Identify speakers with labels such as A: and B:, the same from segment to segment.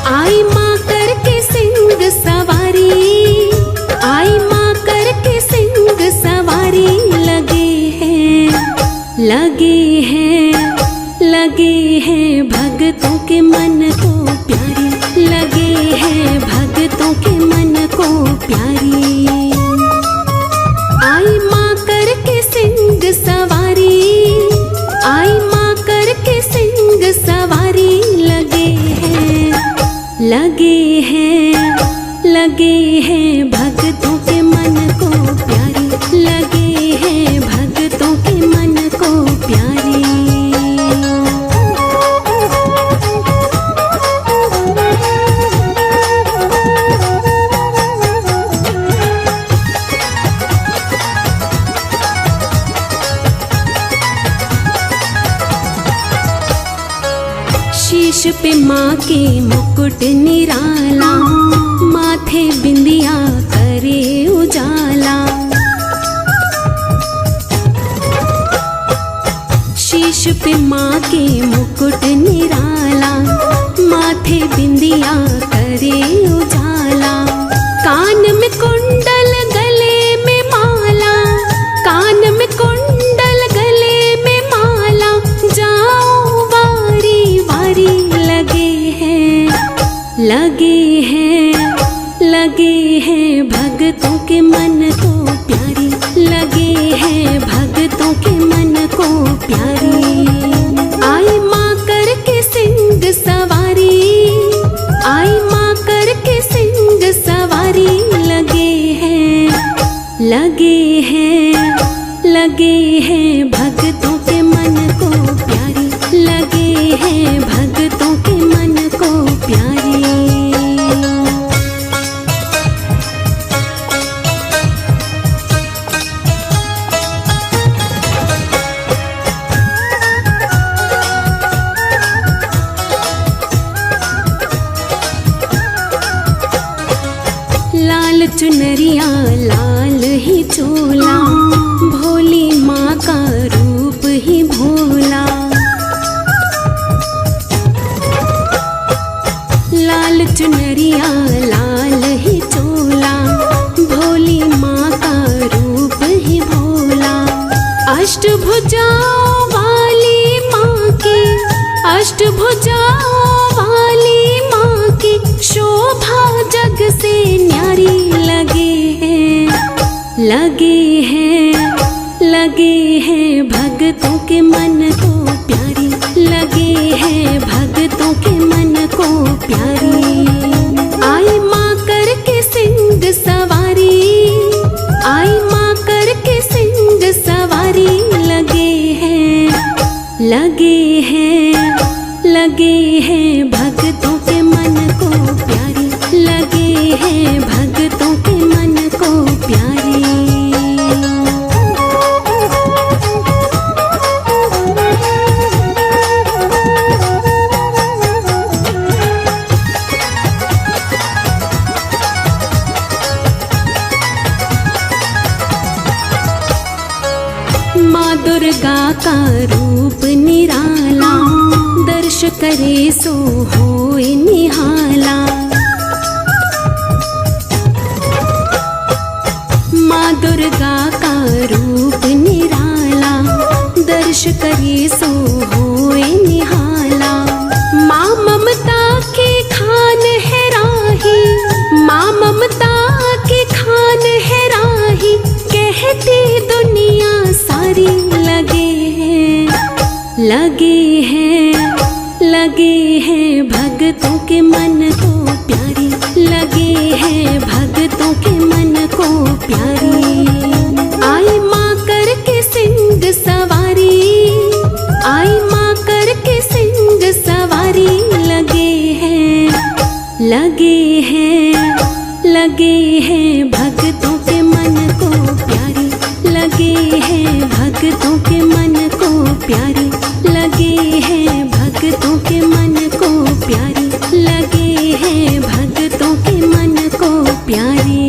A: आई माँ करके सिंह सवारी, आई माँ करके सिंह सवारी। लगे हैं, लगे हैं, लगे हैं भक्तों के मन को प्यारी, लगे हैं भक्तों के मन को प्यारी। आई माँ करके सिंह सवारी, आई माँ करके सिंह सवारी। लगे हैं, लगे हैं, लगे हैं भक्तों के मन को प्यारी, लगे हैं भक्तों के मन को प्यारी। शीश पे माँ के मुकुट निराला, माथे बिंदिया करे उजाला। शीश पे माँ के मुकुट निराला, माथे बिंदिया करे उजाला। कान में कुंडल गले में माला, कान में कुंडल गले में माला। जाओ वारी वारी। लगे हैं, लगे हैं, लगे हैं भक्तों के मन को प्यारी, लगे हैं भक्तों के मन को प्यारी। आई माँ करके सिंह सवारी, आई माँ करके सिंह सवारी। लगे हैं, लगे हैं, लगे हैं भक्तों के मन को प्यारी, लगे हैं भक्तों के मन को प्यारी। लाल चुनरिया लाल ही चोला, भोली माँ का रूप ही भोला। लाल चुनरिया लाल ही चोला, भोली माँ का रूप ही भोला। अष्टभुजाओं वाली माँ की, अष्टभुजाओं वाली माँ की शोभा जग से न्यारी। लगे हैं, लगे हैं, लगे हैं भक्तों के मन को प्यारी, लगे हैं भक्तों के मन को प्यारी। आई माँ करके सिंह सवारी, आई माँ करके सिंह सवारी। लगे हैं, लगे हैं, लगे हैं भक्तों के मन को प्यारी, लगे हैं भक्तों के मन को प्यारी। माँ दुर्गा का रूप निराला, दर्श करे सो होए निहाला। माँ दुर्गा का रूप निराला, दर्श करे सो होए निहाला। माँ ममता की खान है राही, माँ ममता की खान है राही। कहती दुनिया सारी। लगे हैं, लगे हैं, लगे हैं भक्तों के मन को प्यारी, लगे हैं भक्तों के मन को प्यारी। आई माँ करके सिंह सवारी, आई माँ करके सिंह सवारी। लगे हैं, लगे हैं, लगे हैं भक्तों के मन को प्यारी, लगे हैं भक्तों के मन को प्यारी, लगे हैं भक्तों के मन को प्यारी, लगे हैं भक्तों के मन को प्यारी।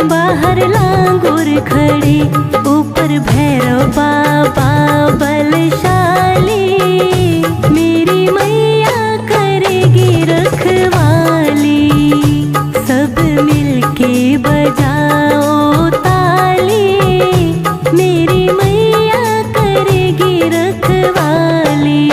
A: बाहर लांगुर खड़े, ऊपर भैरव बाबा बलशाली। मेरी मैया करेगी रखवाली, सब मिलके बजाओ ताली। मेरी मैया करेगी रखवाली।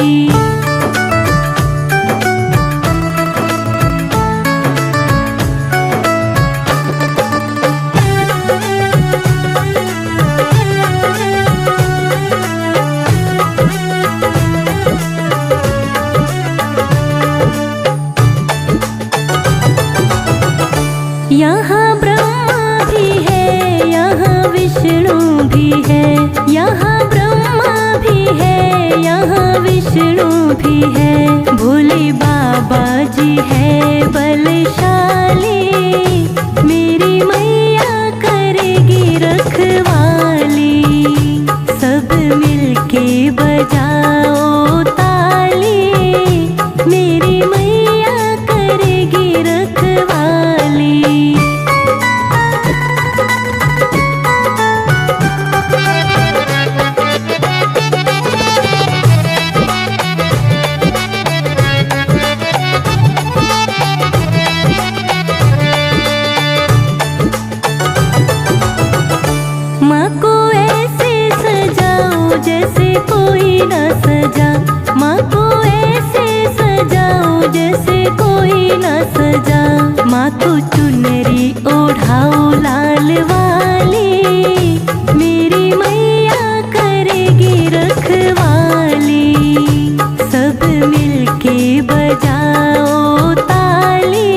A: यहाँ ब्रह्मा भी है, यहाँ विष्णु भी है। यहाँ ब्रह्मा भी है, यहाँ विष्णु भी है। भोले बाबा जी है बलशाली। मेरी मैया करेगी रखवाली, सब मिलके बजाओ ताली। मेरी मैया करेगी रखवाली। माँ को ऐसे सजाओ जैसे कोई न सजा। माँ को ऐसे सजाओ जैसे कोई न सजा। माँ को चुनरी ओढ़ाओ लाल वाली। मेरी मैया करेगी रखवाली, सब मिलके बजाओ ताली।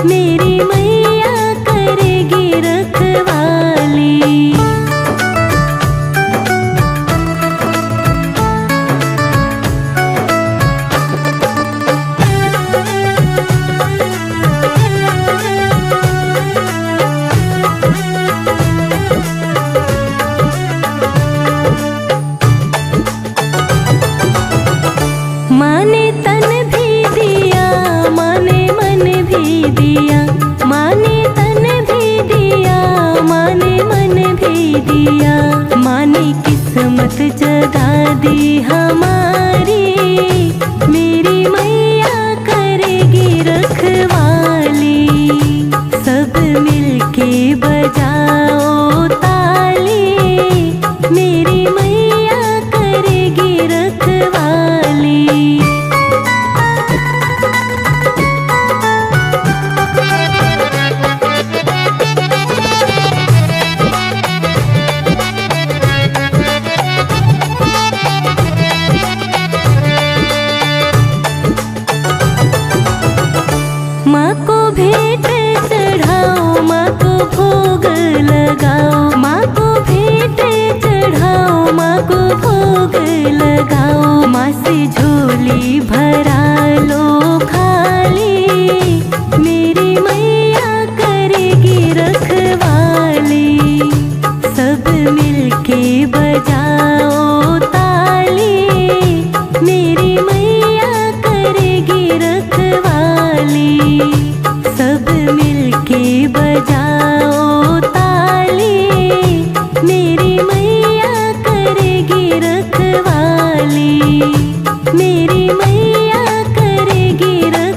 A: मेरी मैया करेगी रखवाली। माँ ने तन भी दिया, माँ ने मन भी दिया। माँ ने तन भी दिया, माँ ने मन भी दिया। माँ ने किस्मत जगा दी हमारी। मेरी मैया करेगी रखवाली, सब मिलके बजाओ ताली। मेरी मैया करेगी रखवाली। माँ को भेंट चढ़ाओ, माँ को भोग लगाओ। माँ को भेंट चढ़ाओ, माँ को भोग लगाओ। माँ से झोली भरा लो खाली। मेरी मैया करेगी रखवाली, सब मिलके बजाओ ताली। मेरी मैया करेगी रखवाली, सब मिलके बजाओ ताली। मेरी मैया करेगी रखवाली। मेरी मैया करेगी रखवाली।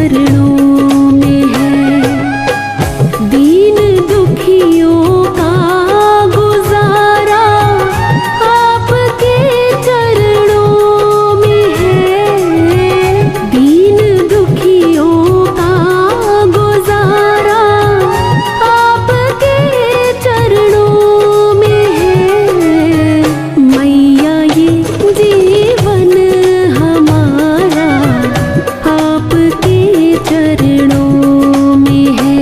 A: चरणों में है। दीन दुखियों का गुजारा आपके चरणों में है। दीन दुखियों का गुजारा आपके चरणों में है। मैया ये जीवन हमारा आपके चरणों में है।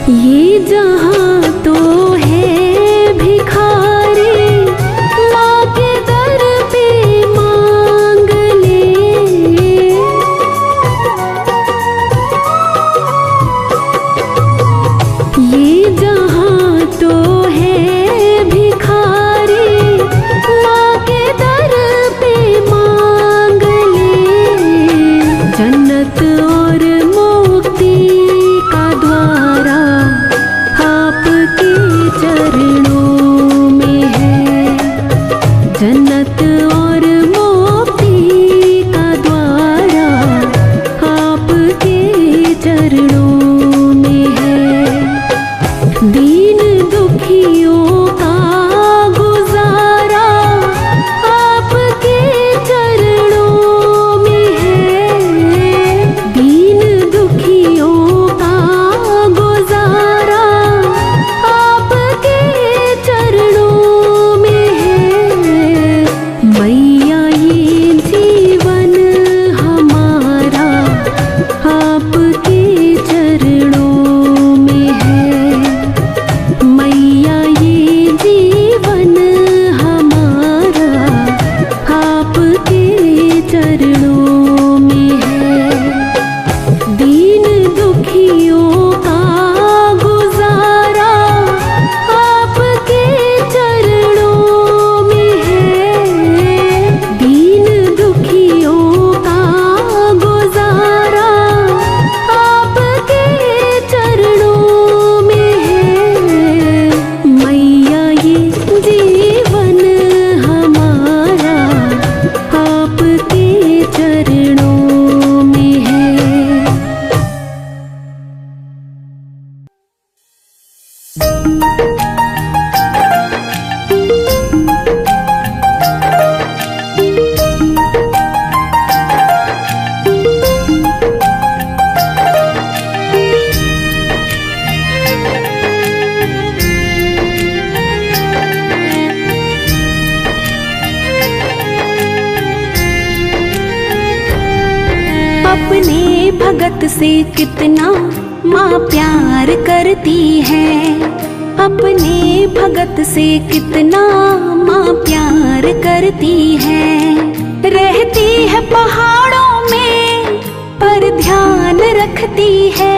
A: ये जहाँ तो है भिखारी, माँ के दर पे मांग ले। ये जहाँ तो है भिखारी, माँ के दर पे मांग ले। जन्नत और मुक्ति का द्वारा आपके चरणों में है। जन्नत और मुक्ति का द्वारा आपके चरणों में है। दीन दुखियों का गुजारा आपके चरणों में है। दीन दुखियों का गुजारा आपके चरणों में है। मैया ये जीवन हमारा आपके चरणों में है। मैया ये जीवन हमारा आपके चरणों में है। दीन दुखियों का गुजारा आपके चरणों में है। दीन दुखियों का गुजारा आपके चरणों में है। मैया ये जीवन हमारा आपके चरणों में है। अपने भगत से कितना माँ प्यार करती है। अपने भगत से कितना माँ प्यार करती है। रहती है पहाड़ों में पर ध्यान रखती है।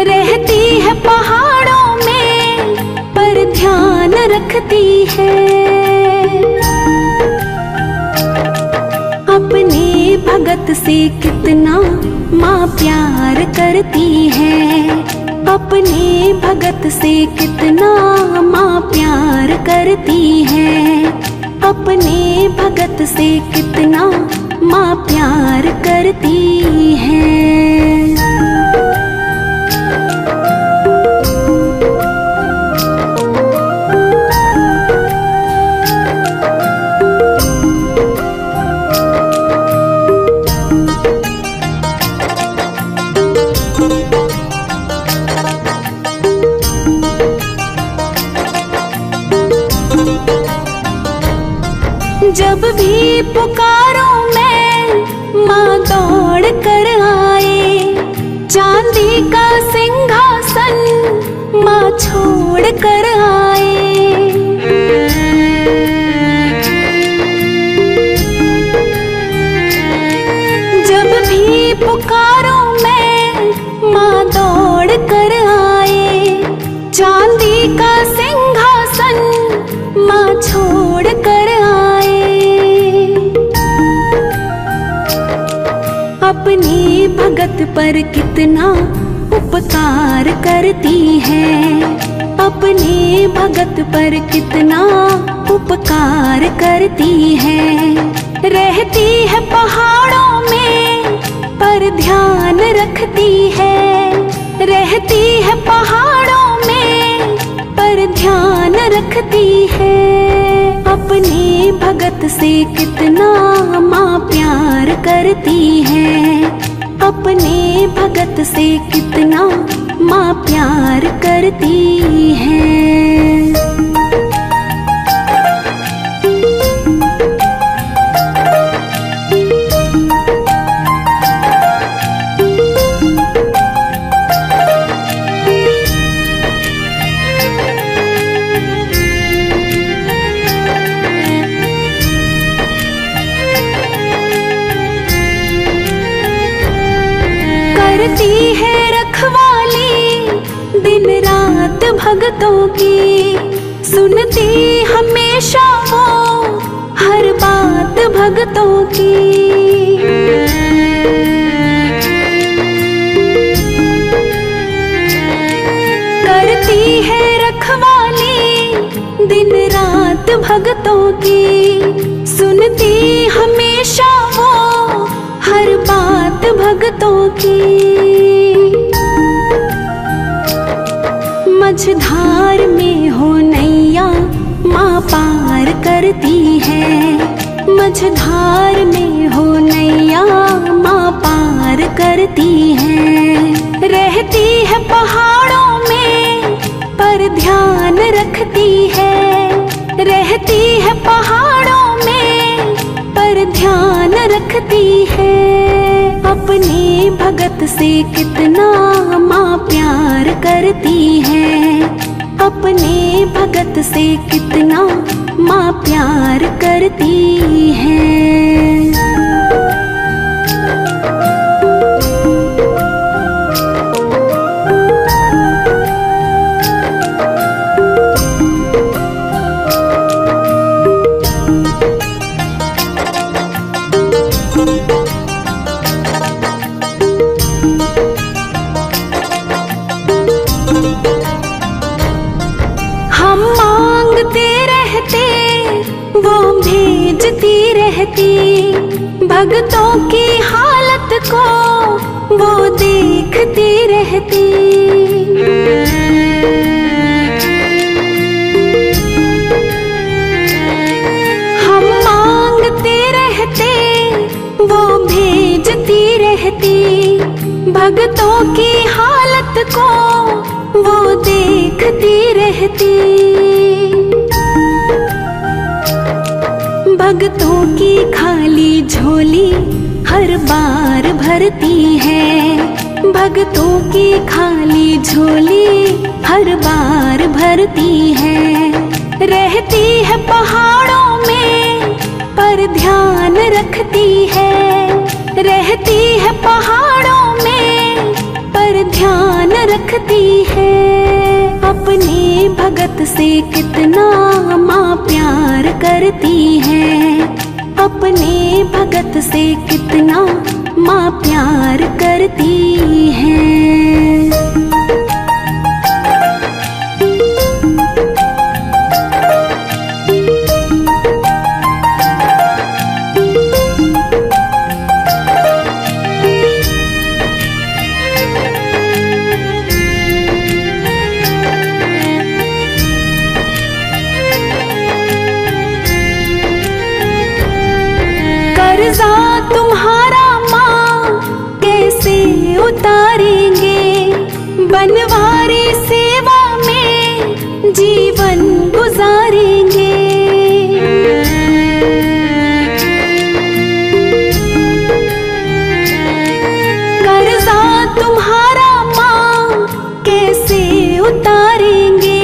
A: रहती है पहाड़ों में पर ध्यान रखती है। अपने भगत से कितना माँ प्यार करती है। अपने भगत से कितना माँ प्यार करती है। अपने भगत से कितना माँ प्यार करती है। जब भी पुकारो मैं माँ दौड़ कर आए। चांदी का सिंहासन माँ छोड़ कर आए। जब भी पुकारो मैं माँ दौड़ कर आए। चांदी का सिंहासन माँ छोड़ कर आए। भगत पर कितना उपकार करती है, अपने भगत पर कितना उपकार करती है। रहती है पहाड़ों में पर ध्यान रखती है, रहती है पहाड़ों में पर ध्यान रखती है। अपने भगत से कितना माँ प्यार करती है, अपने भगत से कितना माँ प्यार करती है। करती है रखवाली दिन रात भगतों की, सुनती हमेशा वो हर बात भगतों की। करती है रखवाली दिन रात भगतों की, सुनती हमेशा वो हर बात भगतों की। मझधार में हो नैया माँ पार करती है, मझधार में हो नैया माँ पार करती है। रहती है पहाड़ों में पर ध्यान रखती है, रहती है पहाड़ों में पर ध्यान रखती है। अपने भगत से कितना माँ प्यार करती है, अपने भगत से कितना माँ प्यार करती है। हम मांगते रहते वो भेजती रहती, भगतों की हालत को वो देखती रहती। हम मांगते रहते वो भेजती रहती, भगतों की हालत को वो देखती रहती। भगतों की खाली झोली हर बार भरती है, भगतों की खाली झोली हर बार भरती है। रहती है पहाड़ों में पर ध्यान रखती है, रहती है पहाड़ों में पर ध्यान रखती है। अपने भगत से कितना माँ प्यार करती है, अपने भगत से कितना माँ प्यार करती है। कर्जा तुम्हारा माँ कैसे उतारेंगे, बनवारी सेवा में जीवन गुजारेंगे। कर्जा तुम्हारा माँ कैसे उतारेंगे,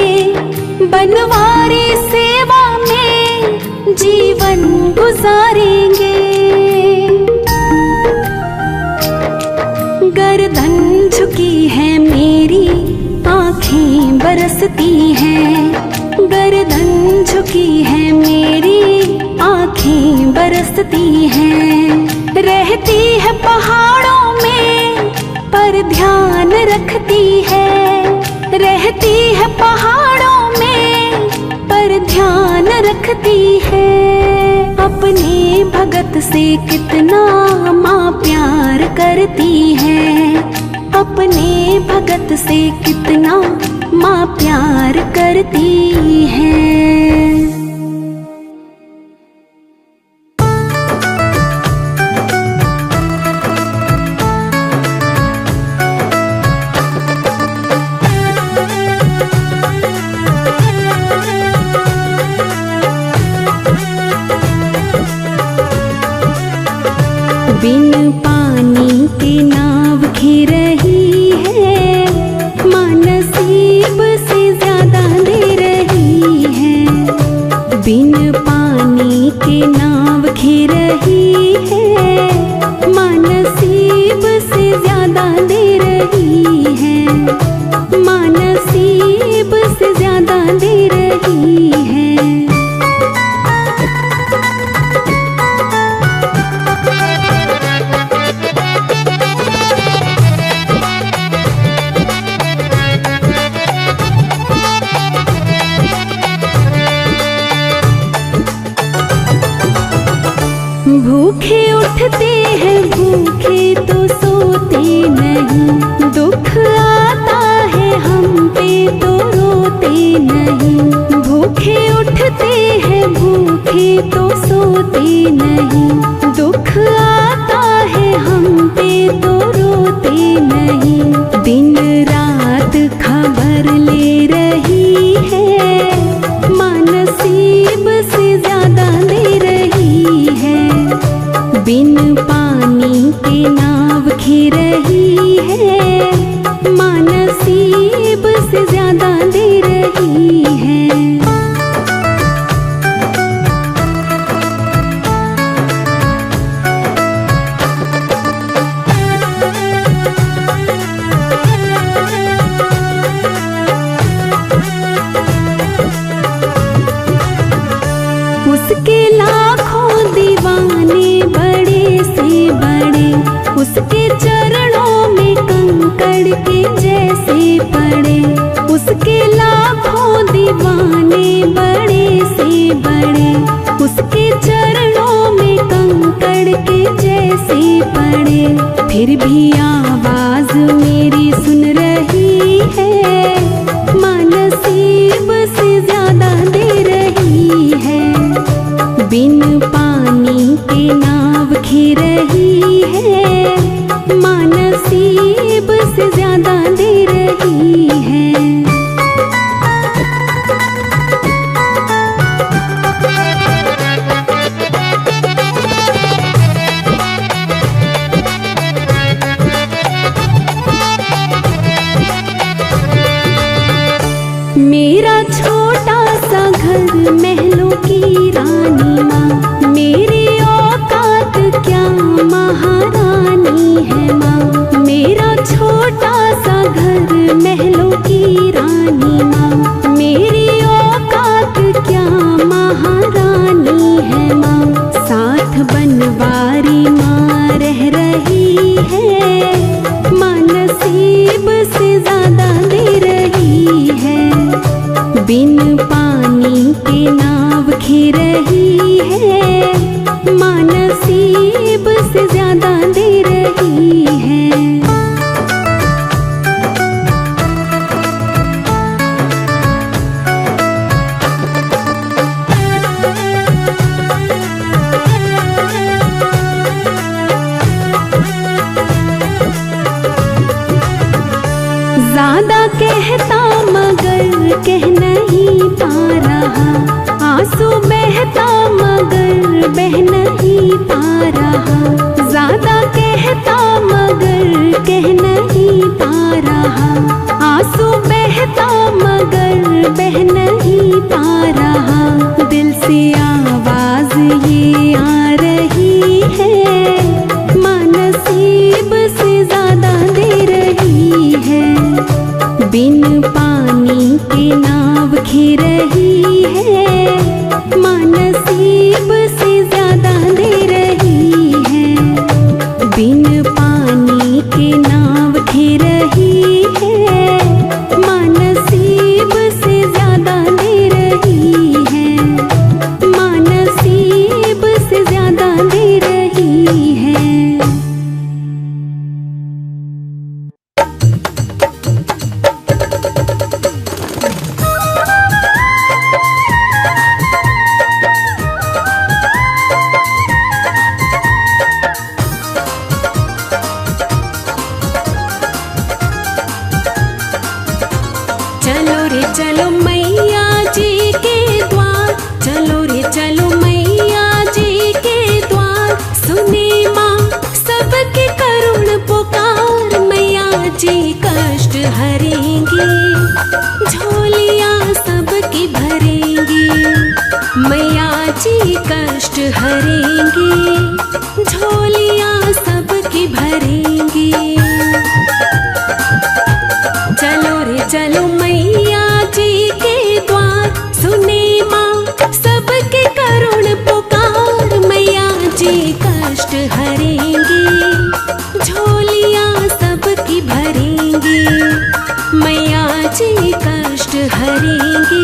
A: बनवारी सेवा में जीवन गुजारेंगे। गर्दन झुकी है मेरी आँखें बरसती हैं, गर्दन झुकी है मेरी आँखें बरसती हैं। रहती है पहाड़ों में पर ध्यान रखती है। रहती है पहाड़ों में पर ध्यान रखती है। अपने भगत से कितना माँ प्यार करती है। अपने भगत से कितना माँ प्यार करती है। बिन पानी के नाव घिर रही है, माँ नसीब से ज्यादा दे रही है। बिन पानी के नाव घिर रही है, माँ नसीब से ज्यादा दे रही है। माँ नसीब से ज्यादा दे रही है। भूखे उठते हैं भूखे तो सोते नहीं। दुख आता है हम पे तो रोते नहीं। भूखे उठते हैं भूखे तो सोते नहीं। दुख आता है हम पे तो रोते नहीं। दिन रात खबर ले रही है, माँ नसीब से ज्यादा दे रही है। बिन पानी के नाव घिर रही है, माँ नसीब से ज्यादा दे रही है। उसके लाखों दीवाने बड़े से बड़े, उसके चरणों में कंकड़ के जैसे पड़े। उसके लाखों दीवाने बड़े से बड़े, उसके चरणों में कंकड़ के जैसे पड़े। फिर भी आवाज मेरी सुन रही है, माँ नसीब से ज्यादा दे रही है। बिन पानी के नाव घिर रही है, माँ नसीब से ज्यादा दे रही है। मेरा छोटा सा घर महलों की रानी माँ, मेरी औकात क्या महारानी है माँ। मेरा छोटा सा घर महलों की रानी माँ, मेरी औकात क्या महारानी है माँ। साथ बनवारी माँ रह रही है, माँ नसीब से ज्यादा दे रही है। बिन पानी के नाव घिर रही है, माँ नसीब से ज्यादा दे रही है। ज्यादा कहता मगर कह नहीं पा रहा, आंसू बहता मगर बह नहीं पा रहा। ज्यादा कहता मगर कह नहीं पा रहा, आंसू बहता मगर बह नहीं पा रहा। दिल से आवाज ये आ रही है, माँ नसीब से ज्यादा दे रही है। बिन पानी के नाव घिर रही है, माँ नसीब से ज्यादा दे रही है। बिन पानी के नाव घिर भरेंगे, झोलियाँ सबकी भरेंगे। चलो रे चलो मैया जी के द्वार, सुने माँ सबके करुण पुकार। मैया जी कष्ट हरेंगे, झोलियाँ सबकी भरेंगे। मैया जी कष्ट हरेंगे,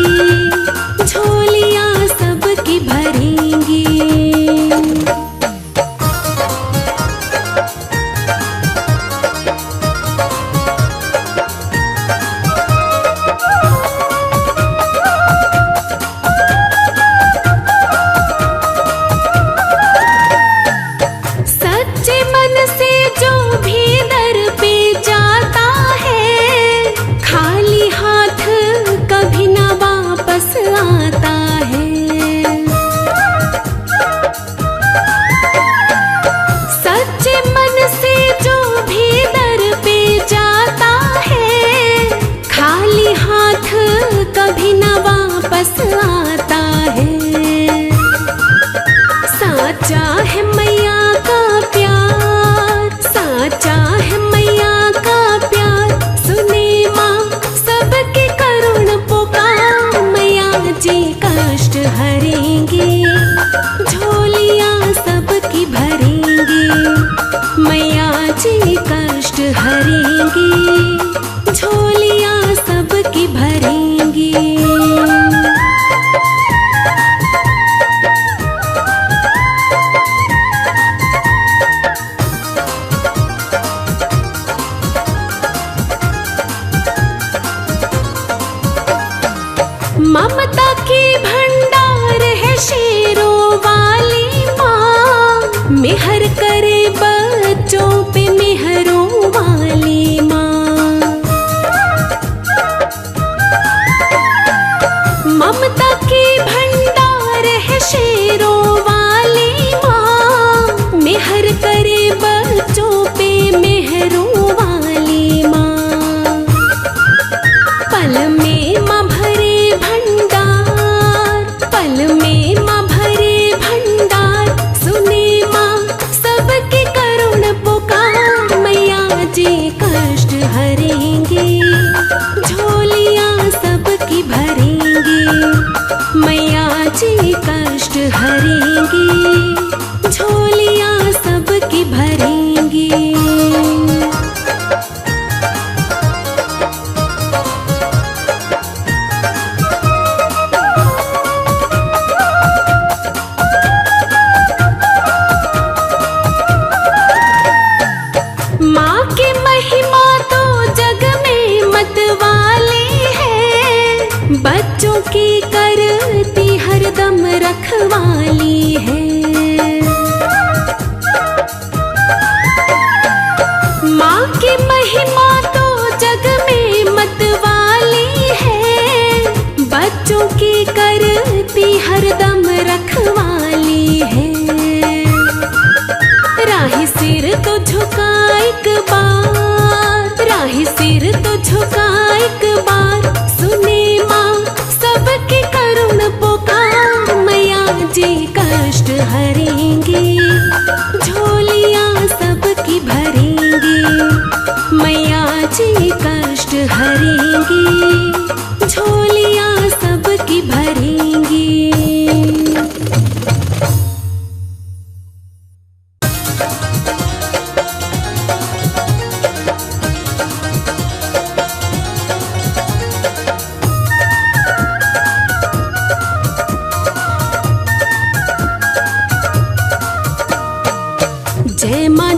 A: झोलियाँ सबकी भरेंगे। सच्चे मन से जो भी दर पे जाता है, खाली हाथ कभी ना वापस आता है। सच्चे मन से जो भी दर पे जाता है, खाली हाथ कभी ना वापस आता है। साचा है मैया का प्यार, साचा है मैया का प्यार। सुने माँ सबके करुण पुकार। मैया जी कष्ट हरेंगे, झोलियाँ सबकी भरेंगे। मैया जी कष्ट हरेंगे, झोलियाँ सबकी भरेंगे। ममता की भंडार है शेरों वाली माँ, मेहर करे बच्चों पे मेहरों वाली माँ। ममता की भंडार है शेरों वाली माँ, मेहर करे बच्चों पे मेहरों वाली माँ। पल में माँ भरे भंडार, पल में माँ भरे भंडार। सुने माँ सबके करुण पुकार। मैया जी कष्ट हरेंगे, झोलियाँ सबकी भरेंगे। मैया जी कष्ट हरेंगे, झोलियाँ सबकी भरेंगे। माँ की महिमा तो जग में मतवाली है, बच्चों की करती हरदम रखवाली है। माँ की महिमा तो जग में मतवाली है, बच्चों की करती हरदम रखवाली है। राही सिर तो झुका एक बार, राही सिर तो झुका एक बार। सुने माँ सबके करुण पुकार। मैया जी कष्ट हरेंगे, झोलियाँ सबकी भरेंगे। मैया जी कष्ट हरेंगे, झोलियाँ सबकी भरेंगे।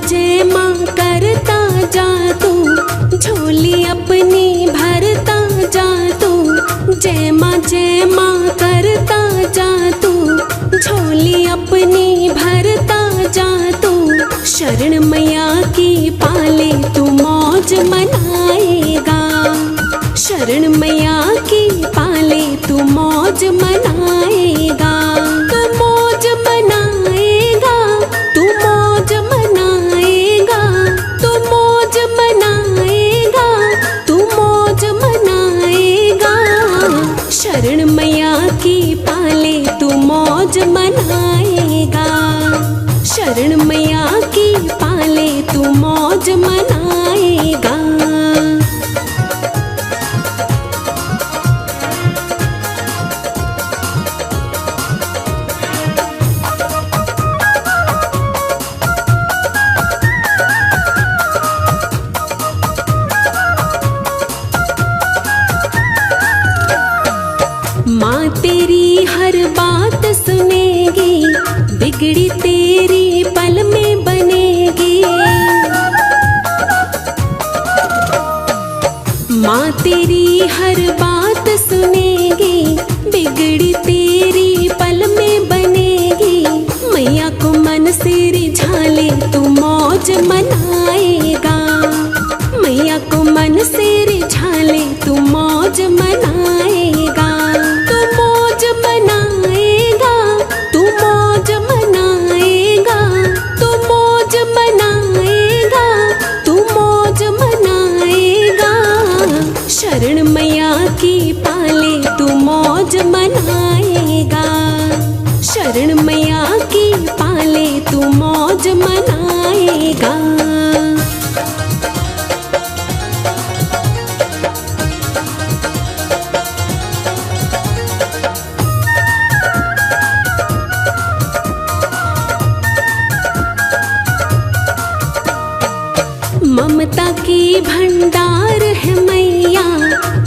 A: जय माँ करता जा तू, झोली अपनी भरता जा तू। जय माँ करता जा तू, झोली अपनी भरता जा तू। शरण मैया की पाले तू मौज मनाएगा, शरण मैया की पाले तू मौज मनाएगा। तू मौज मनाएगा, तू मौज मनाएगा, तू मौज मनाएगा, तू मौज मनाएगा। शरण मैया की पाले तू मौज मनाएगा। शरण मैया की पाले तू मौज मनाएगा। माँ तेरी हर बात सुनेगी, बिगड़ी तेरी पल में बनेगी। माँ तेरी हर बात सुनेगी, बिगड़ी तेरी पल में बनेगी। मैया को मन से रिझा ले तू मौज मनाएगा। मैया को मन से रिझा ले तू मौज मनाएगा। तू मौज मनाएगा, तू मौज मनाएगा, तू मौज मनाएगा, तू मौज मनाएगा। शरण मैया की पाले तू मौज मनाएगा। शरण मैया की पाले तू मौज मनाएगा। ममता की भंडार है मैया,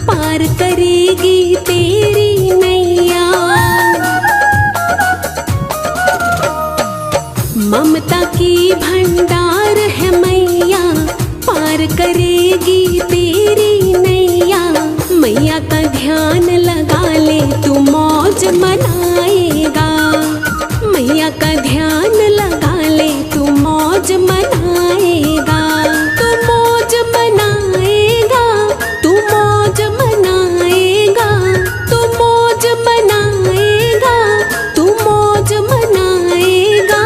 A: पार करेगी तेरी नैया। ममता की भंडार है मैया, पार करेगी तेरी नैया। मैया का ध्यान लगा ले तू मौज मनाएगा। मैया का ध्यान लगा ले तू मौज मनाएगा। तू मौज मनाएगा, तू मौज मनाएगा, तू मौज मनाएगा, तू मौज मनाएगा।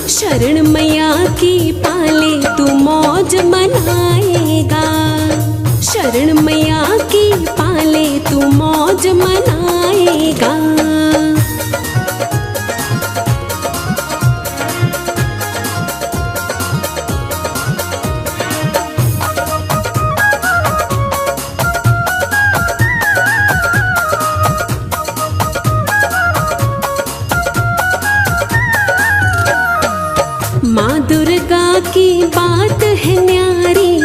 A: शरण मैया की पाले तू मौज मनाएगा। शरण मैया की पाले तू मौज मनाएगा। माँ दुर्गा की बात है न्यारी,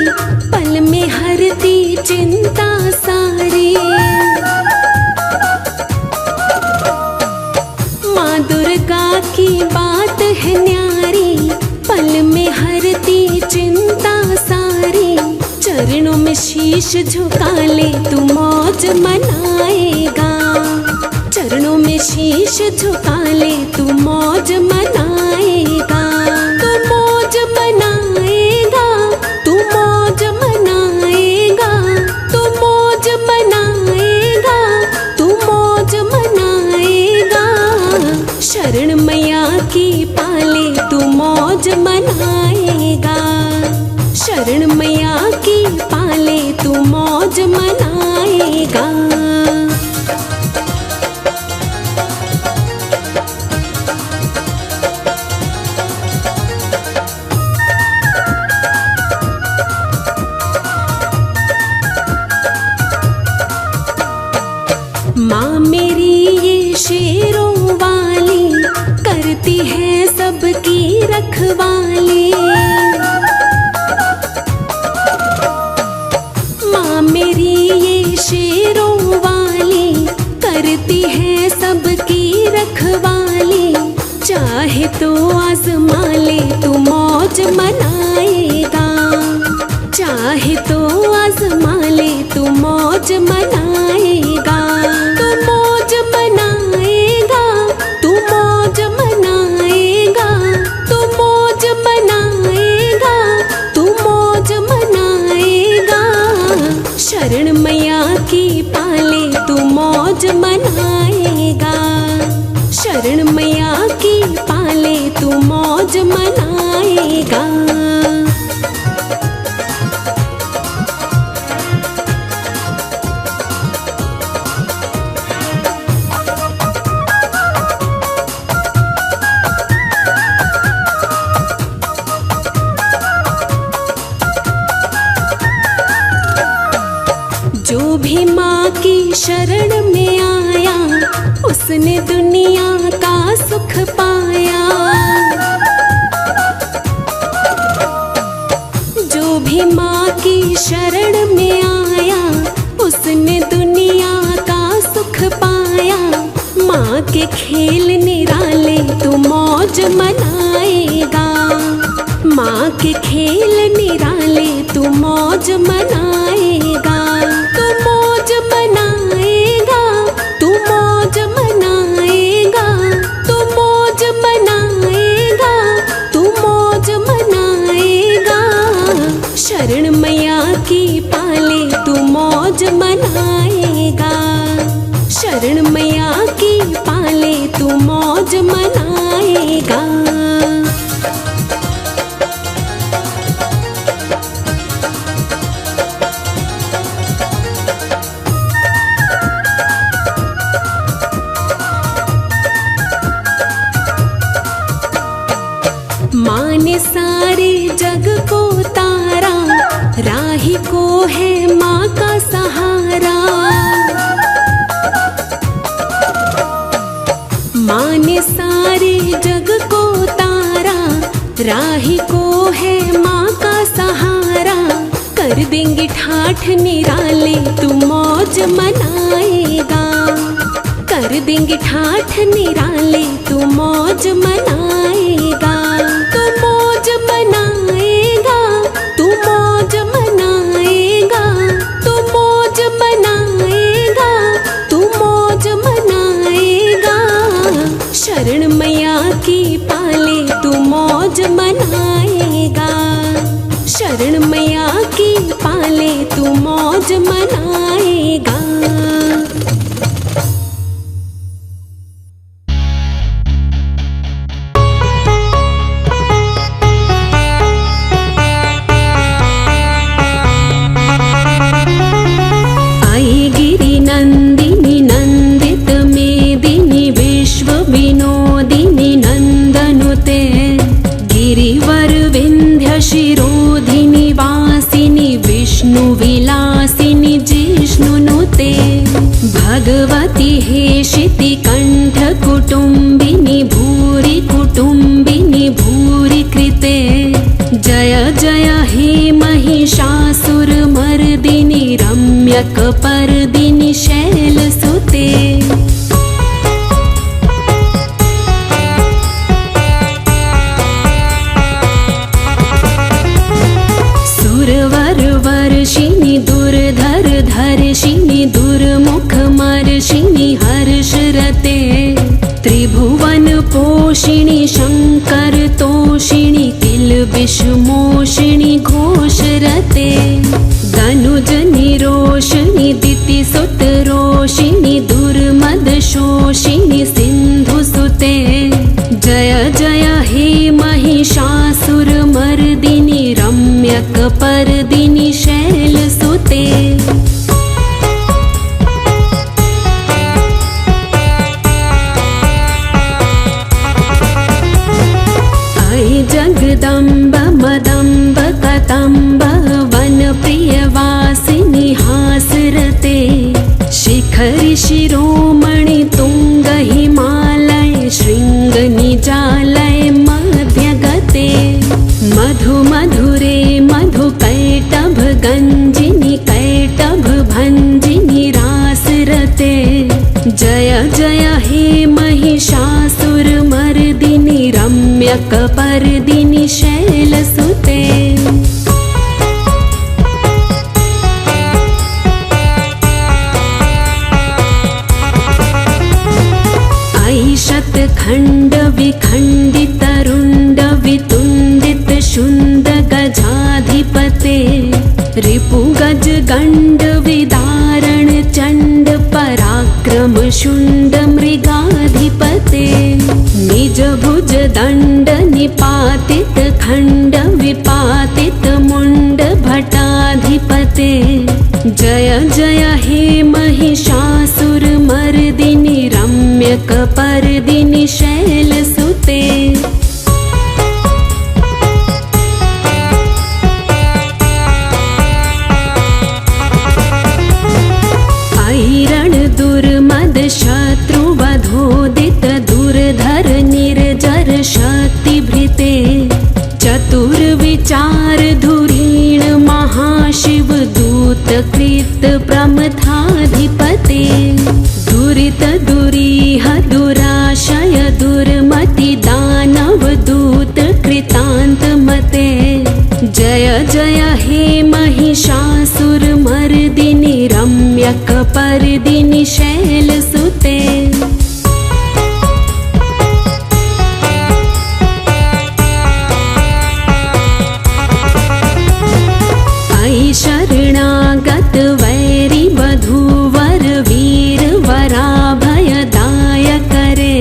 A: पल में हरती चिंता सारी। माँ दुर्गा की बात है न्यारी, पल में हरती चिंता सारी। चरणों में शीश झुका ले तू मौज मनाएगा। चरणों में शीश झुका ले तू मौज मनाएगा। तू मौज मनाएगा, तू मौज मनाएगा, तू मौज मनाएगा, तू मौज मनाएगा। शरण मैया की पाले तू मौज मनाएगा। शरण मैया की पाले तू मौज मनाएगा। माँ मेरी ये शेरों वाली, करती है सबकी रखवाली। माँ मेरी ये शेरों वाली, करती है सबकी रखवाली। चाहे तो आजमा ले तू मौज मनाएगा। चाहे तो आजमा ले तू मौज मनाएगा। तू मौज मनाएगा, तू मौज मनाएगा, तू मौज मनाएगा, तू मौज मनाएगा। शरण मैया की पाले तू मौज मनाएगा। शरण मैया की पाले तू मौज मनाएगा। शरण में आया, उसने दुनिया का सुख पाया। जो भी माँ की शरण में आया, उसने दुनिया का सुख पाया। माँ के खेल निराले तू मौज मनाएगा, माँ के खेल निराले तू मौज मनाएगा। तू मौज मनाएगा, तू मौज मनाएगा, तू मौज मनाएगा, तू मौज मनाएगा। शरण मैया की पाले तू मौज मनाएगा, शरण मैया की पाले तू मौज मनाएगा। माँ ने सारे जग को तारा, राही को है माँ का सहारा। माँ ने सारे जग को तारा, राही को है माँ का सहारा। कर देंगे ठाठ निराले तू मौज मनाएगा, कर देंगे ठाठ निराले तू मौज मनाएगा। तू मौज मनाएगा, तू मौज मनाएगा, तू मौज मनाएगा, तू मौज मनाएगा। शरण मैया की पाले तू मौज मनाएगा, शरण मैया की पाले तू मौज मनाएगा। नंदिनी नंदित मेदिनी विश्व विनोदिनी नंदनुते, गिरिवर विंध्य शिरोधिनी वासिनी विष्णु विलासिनी जिष्णुनुते। भगवती हेशिति कंठ कुटुंबिनी भूरि कुटुंबिनी भूरि कृते। जय जय हे महिषासुर मर्दिनी रम्यक पर्दिनी शैलसुते। सुरवर वर्षिणी दुर्धर धर्षिणी दुर्मुख मर्षिणी हर्षरते। त्रिभुवन पोषिणी शंकर तोषिणी किल्बिष मोषिणी घोषरते। दनुज निरोषिणी दितिसुत रोषिणी दुर्मद शोषिणी सिंधुसुते। जय जय हे महिषासुर मर्दिनी रम्यक पर्दिनी शैलसुते। जगदम्ब मदम्ब कदम्ब वन प्रियवासिनी हासरते। शिखरि शिरोमणि तुंग हिमालय शृंग निजालय मध्यगते। मधु मधुरे मधु कैटभ गंजिनी कैटभ भंजिनी रासरते। जय जय हे महिषासुर मर्दिनी रम्यक पर्दिनी शैलसुते। ऐशत खंड विखंडित रुंड वितुंडित शुंड गजाधिपते। रिपु गज गंड विदारण चंड पराक्रम शुंड मृगाधिपते। निज भुज दंड निपातित खंड विपातित मुंड भटाधिपते। जय जय हे महिषासुर मर्दिनी रम्यक पर्दिनी शैलसुते। ऐरण रम्यकपर्दिनि शैलसुते। अयि शरणागत वैरि वधूवर वीर वराभयदाय करे।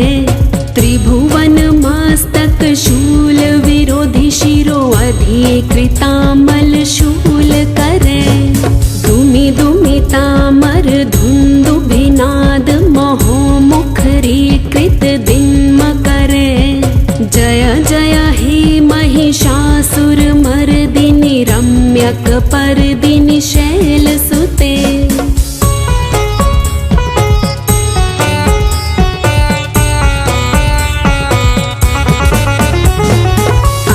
A: त्रिभुवन मस्तक शूल विरोधि शिरो अधिकृतामल शूल करे। दुमि दुमि तामर धुंदुभिनाद महो मुखरीकृत दिन्म करे। जय जय हे महिषासुर मर्दिनि रम्यकपर्दिनि शैलसुते।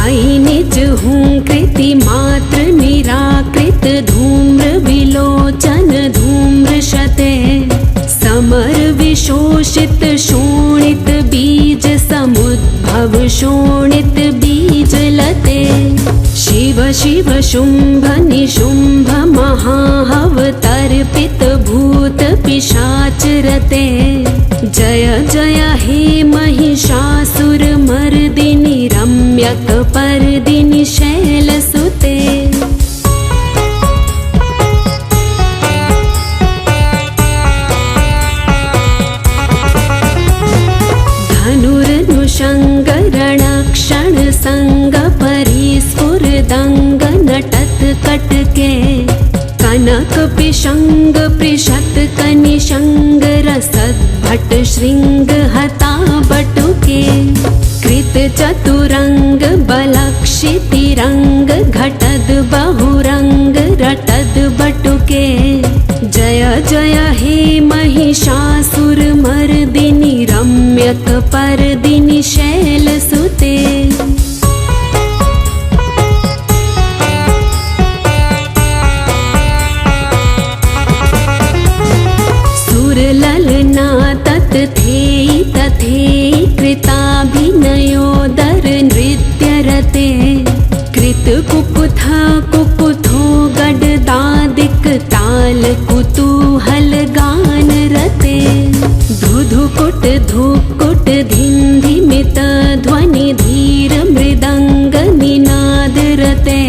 A: अयि निज हुंकृति मात्र निराकृत धूम्र विलोचन धूम्रशते। समर विशोषित शोणित बीज समुद्भव शोणित बीज लते। शिव शिव शुंभ निशुंभ महाहवतर्पित भूत पिशाच रते। जय जय हे महिषासुर मर्दिनि रम्यकपर्दिनि शैलसुते। धनुरनुषङ्गरणक्षण संग परिस्फुरदंग नटत कटके। कनक पिशंग प्रिशत कनिशंग रसद भट श्रृंग हता बटुके। कृत चतुरंग बलक्षितिरंग घटद बहुरंग रटद बटुके। जय जय हे महिषासुर मर्दिनि रम्यकपर्दिनि शैलसुते। सुरललना तत्थेयि तथेयि कृताभिनयोदर नृत्यरते। कृत कुकुथ कुकुथो गडदादिक ताल कुतूहल गान रते। धुधुकुट धुकुट धिंधिमित ध्वनि धीर मृदंग निनाद रते।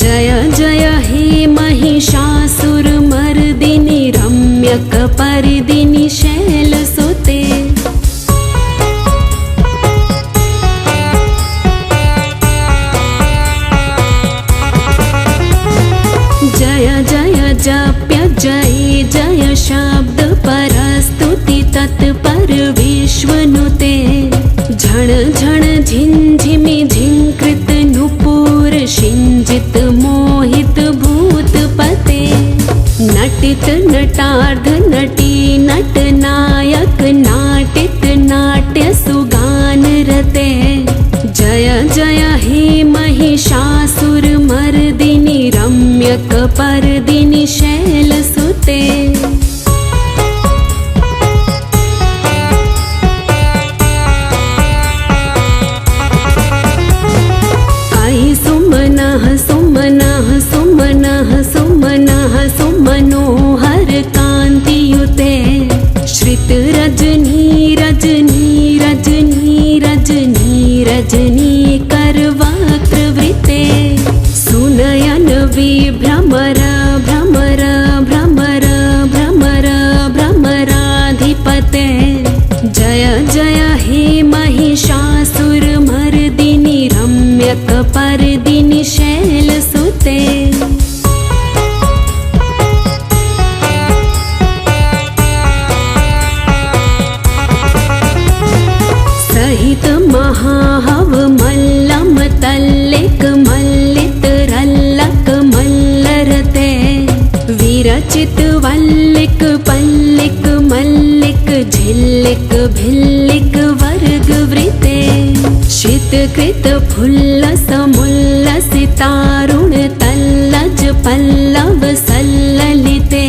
A: जय जय हे महिषासुर मर्दिनि रम्यकपर्दिनि शैलसुते। जय जय जप्य जय जय शब्द परस्तुति तत्पर विश्वनुते। झण झण झिंझिमि झिंकृत नुपुर शिंजित मोहित भूतपते। नटित नटार्ध नटी नट नायक नाटित नाट्य सुगान रते। जय जय हे महिषासुर मर्दिनि रम्यकपर्दिनि शैलसुते। अयि सुमनः सुमनः सुमनः सुमनः सुमनोहर कांतियुते। श्रित रजनी रजनी रजनी रजनी रजनी करवक्त्रवृते। सुनयन विभ्रमर भ्रमर भ्रमर भ्रमर भ्रमराधिपते। जय जय हे महिषासुर मर्दिनि रम्यकपर्दिनि शैलसुते। सहित महाहव मल्लम तल्लिक मल्लित रल्लक मल्लरते। विरचित वल्लिक पल्लिक मल्लिक झिल्लिक भिल्लिक वर्ग वृते। शितकृत फुल्लस मुल्लसितारुण तल्लज पल्लव सल्ललिते।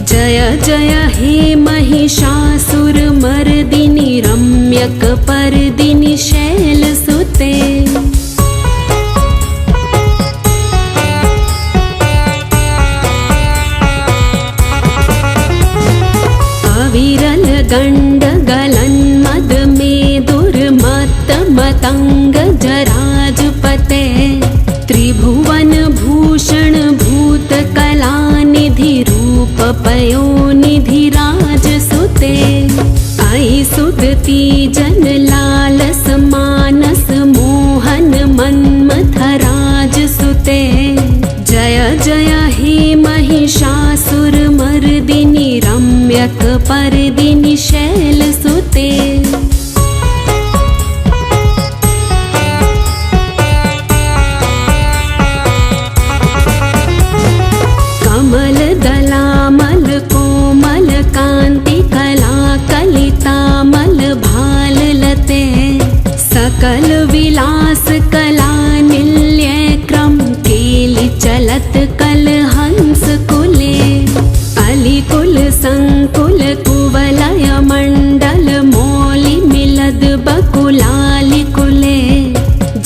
A: जय जय हे महिषासुर मर्दिनि रम्यकपर्दिनि शैलसुते। शैलसुते। जय जय हे महिषासुरमर्दिनि रम्यकपर्दिनि शैलसुते। कमलदलामल कोमल कान्ति कला कलितामल भाललते। सकल विलास कला निल्य क्रम केलि चलत कल हंस कुले। अलिकुल संकुल कुवलय मंडल मौलि मिलद बकुलालिकुले।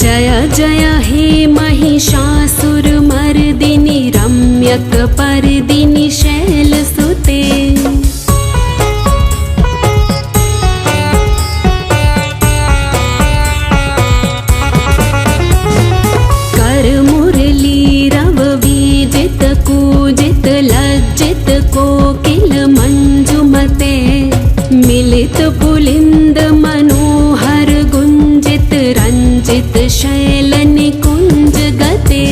A: जय जय हे महिषासुरमर्दिनि रम्यकपर्दिनि शैलसुते। कूजित लज्जित कोकिल मंजुमते। मिलित पुलिंद मनोहर गुंजित रंजित शैल निकुंज गते।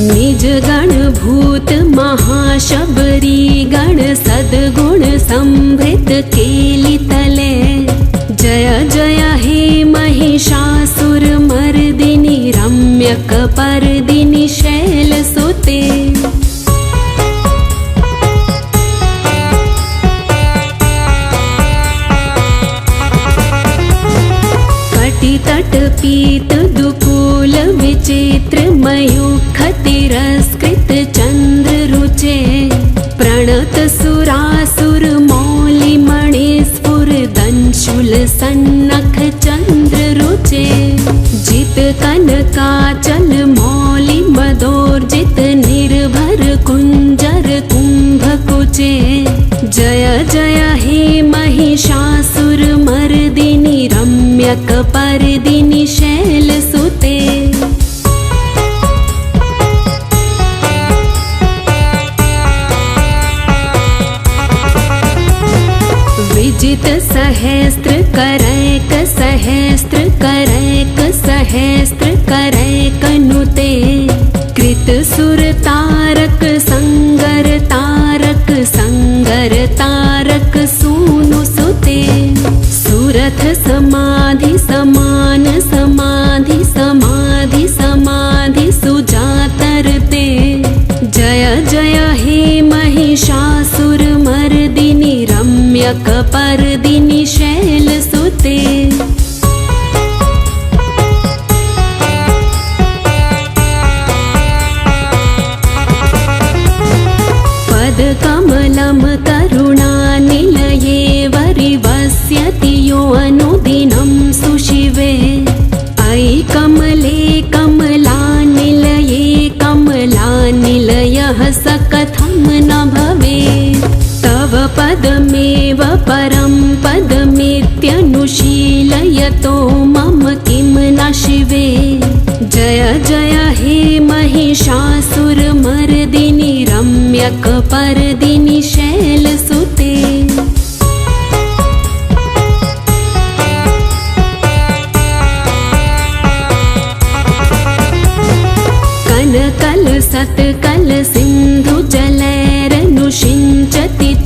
A: निज गण भूत महाशबरी गण सद्गुण संभृत केलि तले। जय जय हे महिषासुरमर्दिनि रम्यकपर्दिनि शैलसुते। तट पीत दुकूल विचित्र मयूख तिरस्कृत चंद्र रुचे। प्रणत सुरासुर मौलि मणिस्फुर दंशुल सन्नख चंद्र रुचे। जित कनकाचल मौलि मदोर्जित निर्भर कुंजर कुंभ कुचे। जय जय हे महिषासुरमर्दिनि रम्यकपर्दिनि शैलसुते। विजित सहस्त्र करैक सहस्त्र करैक सहस्त्र करैक नुते। कृत सुर तारक संगर तारक संगर तारक सूनु सुते। सुरथ समाधि समान समाधि समाधि समाधि सुजातरते। जय जय हे महिषासुरमर्दिनि रम्यकपर्दिनि शैलसुते। कमलं करुणानिलये वरिवस्यति यो अनुदिनं सुशिवे। अयि कमले कमलानिलये कमलानिलयः स कथं न भवेत्। तव पदमेव परं पदमित्यनुशीलयतो मम किं न शिवे। जय जय हे महिषासुरमर्दिनि रम्यकपर्दिनि शैलसुते। कनकल सत्कल सिन्धु जलैरनुषिञ्चति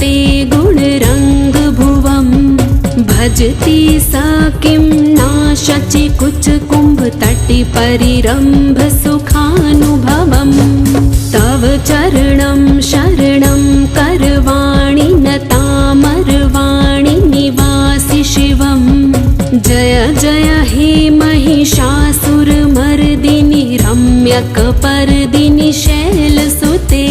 A: ते गुणरङ्ग भुवम्। भजति स किं नाशचि कुच कुम्भ तटि परिरम्भ सुखानुभवम्। तव चरणं शरणं करवाणि नतामरवाणि निवासि शिवम्। जय जय हे महिषासुरमर्दिनि रम्यकपर्दिनि शैलसुते।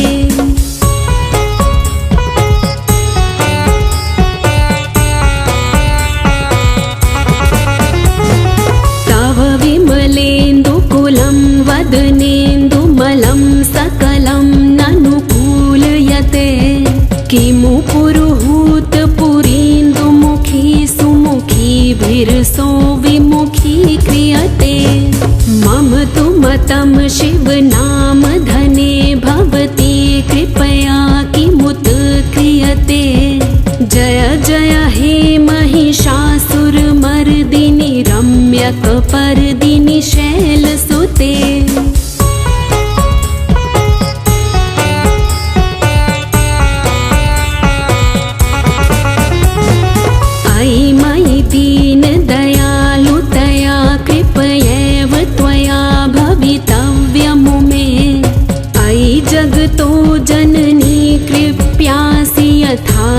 A: विमलेन्दुकुलं वदनेन्दुमलं सकलं ननुकूलयते। किमु पुरुहूत पुरीन्दुमुखी सुमुखीभिर्सो विमुखी क्रियते। मम तु मतं शिव नाम धने भवति कृपया किमुत क्रियते। जय जय हे महिषासुरमर्दिनि रम्यकपर्दिनि शैलसुते।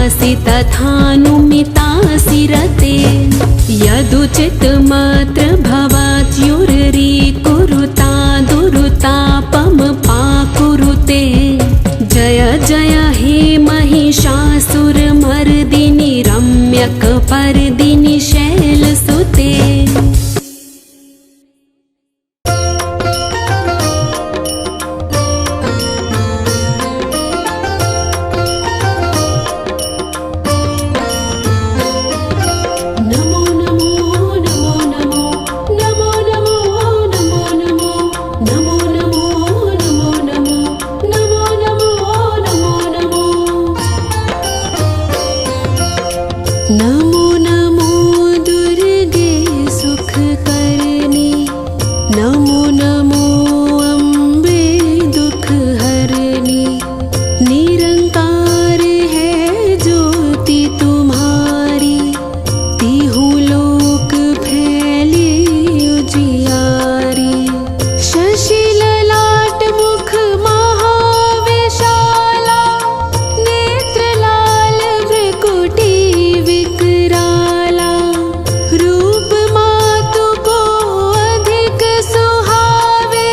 A: विलासि तथानुमितासि रते यदुचितमत्र भवाद्युर्री कुरुता दुरुतापमपाकुरुते जय जय हे महिषासुरमर्दिनि रम्यकपर्दिनि शैलसुते। नमो नमो दुर्गे सुखकर्णी, नमो नमो अम्बे दुःखहरणी। निरंकार है ज्योति तुम्हारी, तिहु लोक फैली उजियारी। शशि ललाट मुख महाविशाला, नेत्र लाल भ्रुकुटी विकराला। रूप मातु को अधिक सुहावे,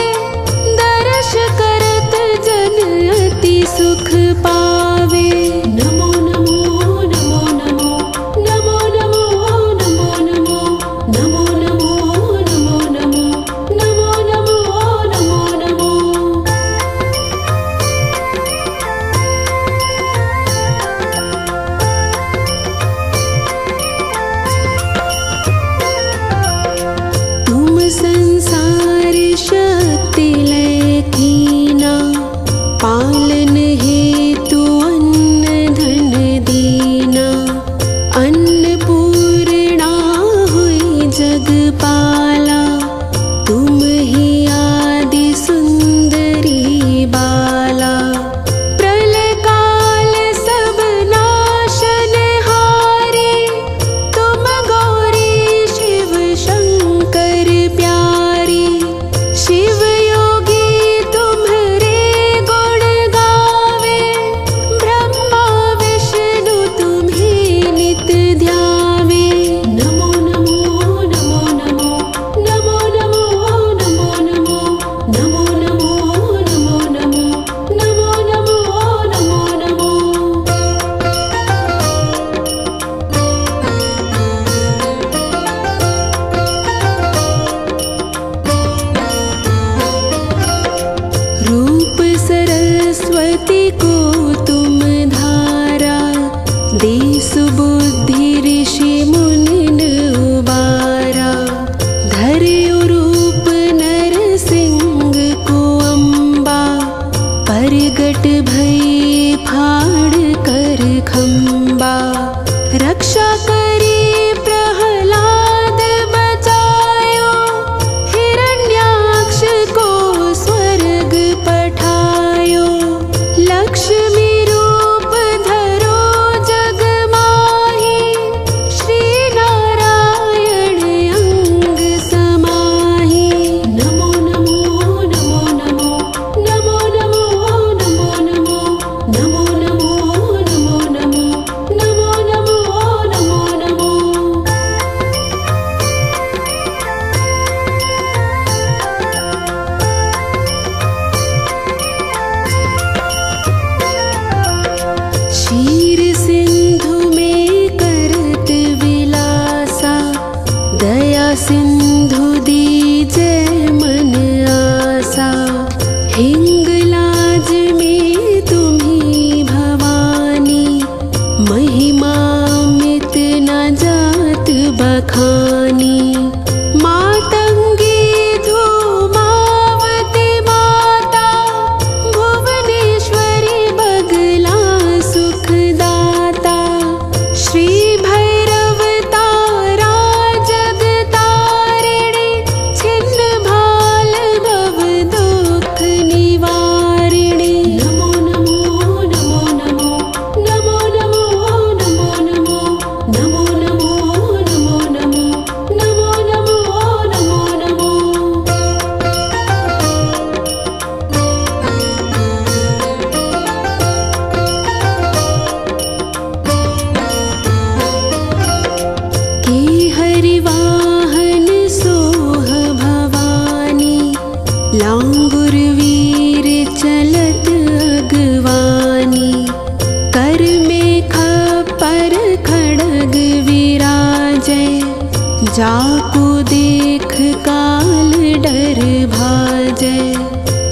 A: जाको देख काल डर भाजै,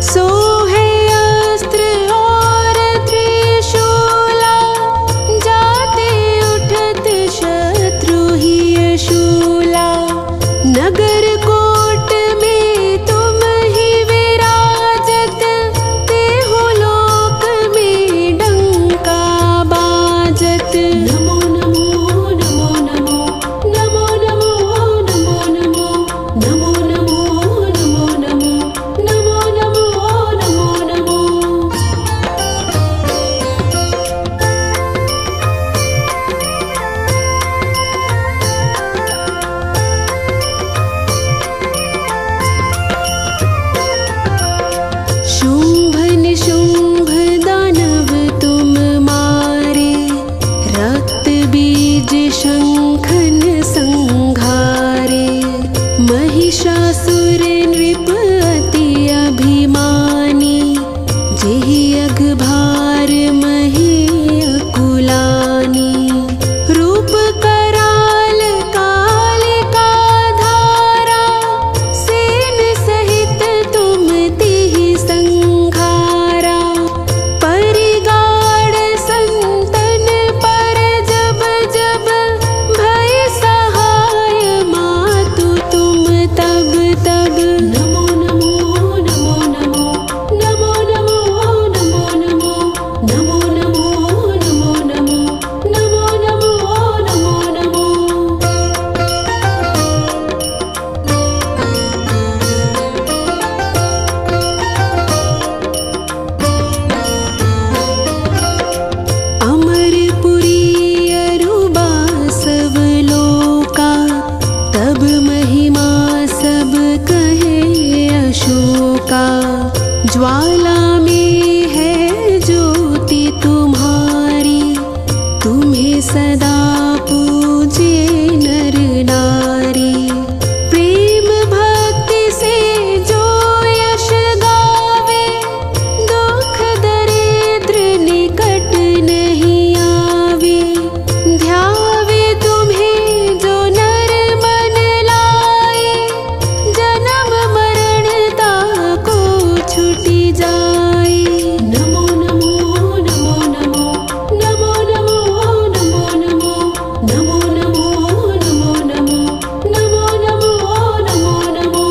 A: सो है अस्त्र और त्रिशूला, जाते उठत शत्रु ही शूला। नगर कोट में तुम ही विराजत, तेहु लोक में डंका बाजत। नमो नमो नमो नमो नमो नमो नमो नमो नमो नमो नमो नमो नमो नमो नमो नमो। शुंभ निशुंभ दानव तुम मारे, रक्त बीज शंखन संघारे। महिषासुर नृप अति अभिमानी, जेहि अघभार मही अकुलानी। रूप कराल कालिका धारा, सेन सहित तुम तिहि संघारा। परिगाड़ संतन पर जब जब, भय सहाय मातु तुम तब तब। नमो नमो नमो नमो नमो नमो नमो नमो नमो नमो नमो नमो नमो नमो नमो नमो। अमरपुरी अरुबा सब लोका, तब महिमा सब कहे अशोका। ज्वाला में है ज्योति तुम्हारी, तुम्हें सदा पूजे नर नारी। प्रेम भक्ति से जो यश गावे, दुख दरिद्र निकट नहीं आवे। ध्यावे तुम्हें जो नर मन लाए, जन्म मरण ताको छुटी जाए। नमो नमो नमो नमो नमो नमो नमो नमो नमो नमो नमो नमो नमो नमो नमो नमो।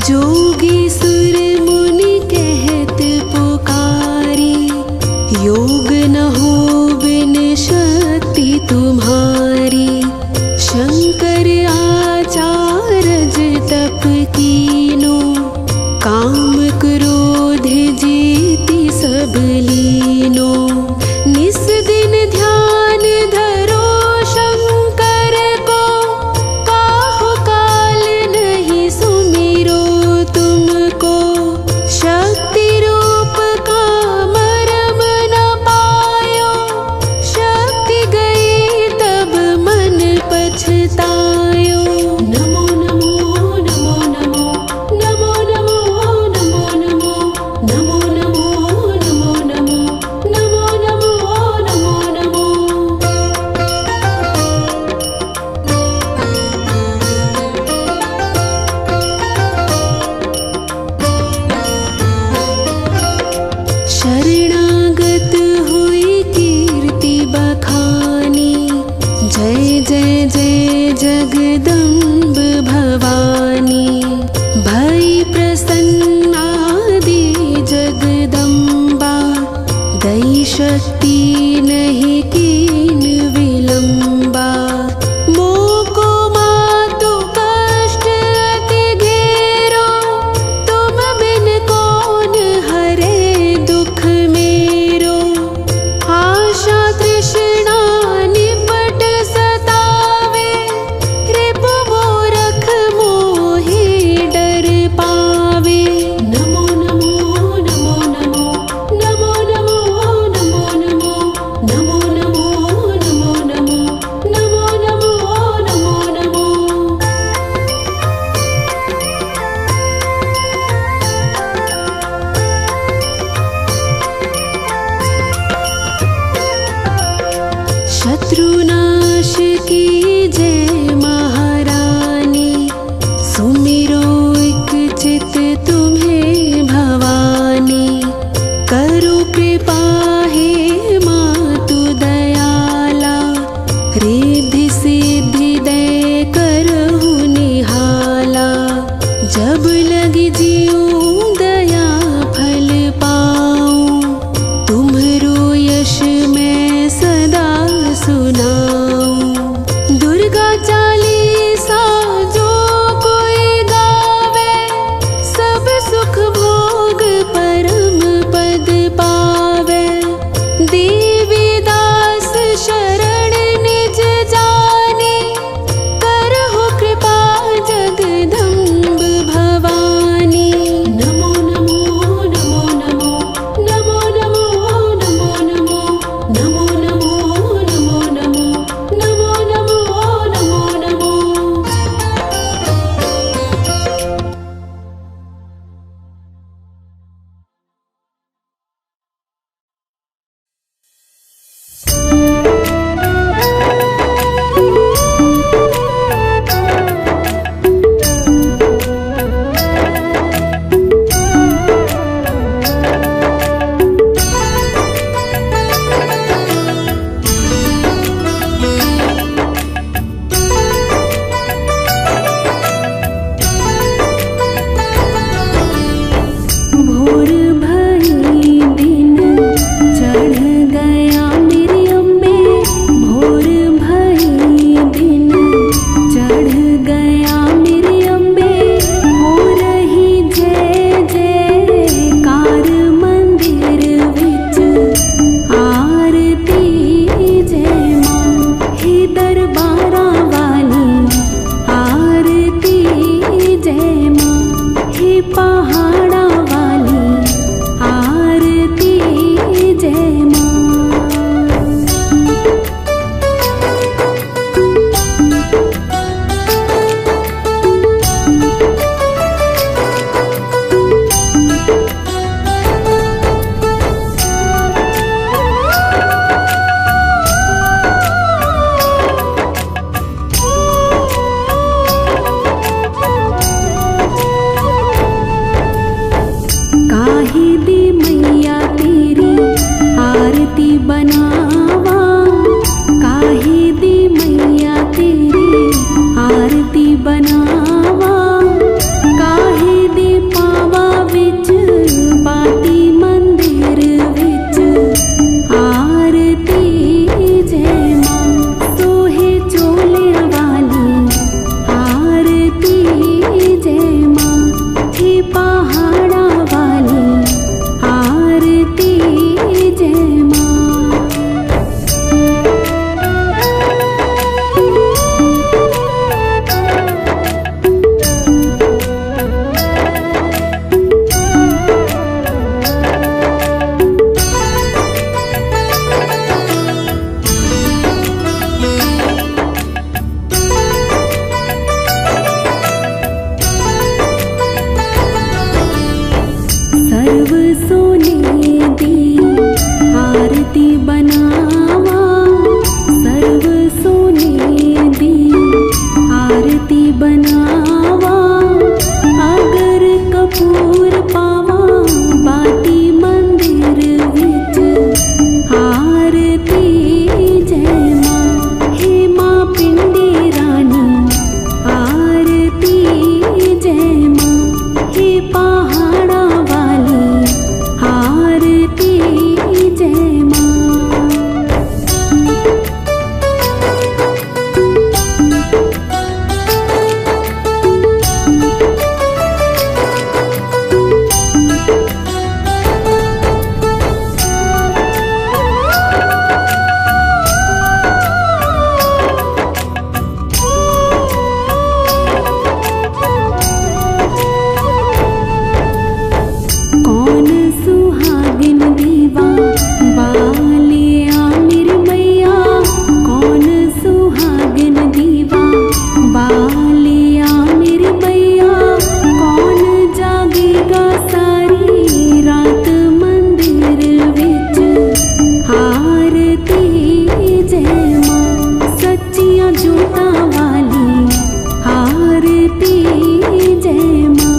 A: जोगी सुर मुनि कहत पुकारी, योग न हो बिन शक्ति तुम्हारी। शंकर आचार्य तप कीनो, काम क्रोध जीति सब लीनो। निस दिन ध्यान धरो शंकर को, काहु काल नहीं सुमिरो तुमको। शक्ति रूप का मरम न पायो, शक्ति गई तब मन पछतायो। नमो नमो नमो नमो नमो नमो नमो नमो नमो नमो नमो नमो नमो नमो नमो नमो। शरणागत हुई कीर्ति बखानी, जय जय जय जगदम्ब भवानी। भई प्रसन्नादि जगदम्बा, दई शक्ति नहीं कीन विलंबा। मोको मातु कष्ट अति घेरो, तुम बिन कौन हरे दुख मेरो। आशा तृष्णा निपट सतावे, रिपु मोरख मोहि डर पावे। नमो नमो नमो नमो नमो नमो नमो नमो नमो नमो बाती बनावा, काहे दी मैया तेरी आरती बनावा, काहे दी पावा विच बाती मंदिर विच आरती जय मां। सोहे चोलिया वाली आरती जय मां, हे पहाड़ा वाली आरती जय मां। सर्व सोने दी आरती बनावा, सर्व सोने दी आरती बनावा, अगर कपूर पावा बाती मंदिर विच आरती जय मां। हे मां पिंडी रानी आरती जय मां, हे पहाड़ा वाली आरती जय मां। कौन सुहागिन दीवा बालिया मेरी मैया, कौन सुहागिन दीवा बालिया मेरी मैया, कौन जागेगा सारी रात मंदिर विच आरती जय मां। सच्चियां जोतां वाली आरती जय मां,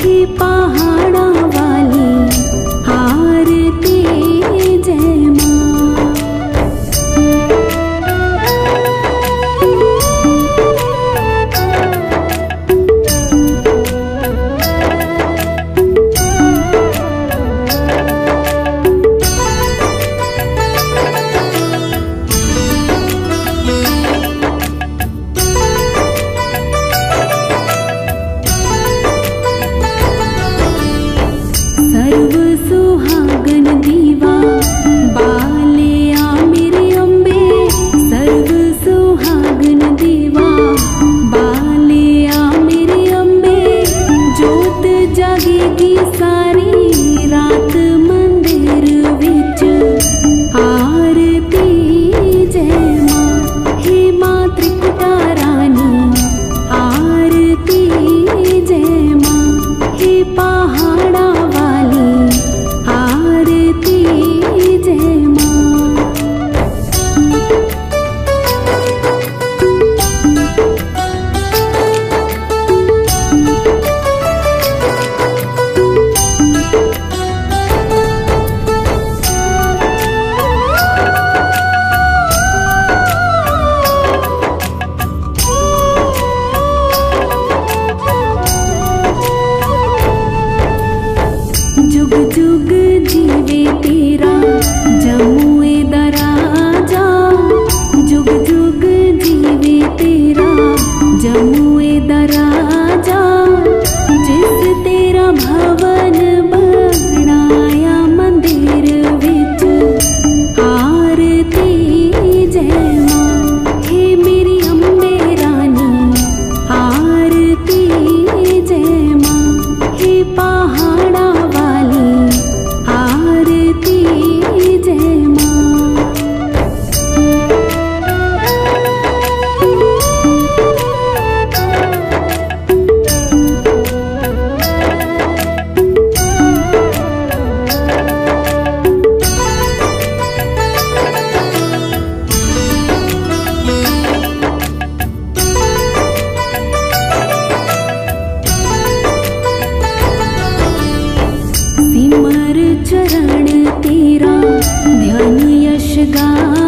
A: हे पहाड़ा वाली आरती जय मां। सर्व सुहागन दीवा बालिया मेरी अम्बे, सर्व सुहागन दीवा बालिया मेरी अम्बे, जोत जागेगी सारी रात मंदिर विच आरती जय मां। हे मां त्रिकुटा रानी आरती जय मां, हे पहाड़ा वाली आरती जय मां। जुग जुग जीवे तेरा जमुए दराजा, जुग जुग जीवे तेरा जमुए दराजा, जिस तेरा भवन बनाया मंदिर विच आरती जय मां। हे मेरी अम्बे रानी आरती जय मां, हे पहाड़ा वाली आरती जय मां। जगाए।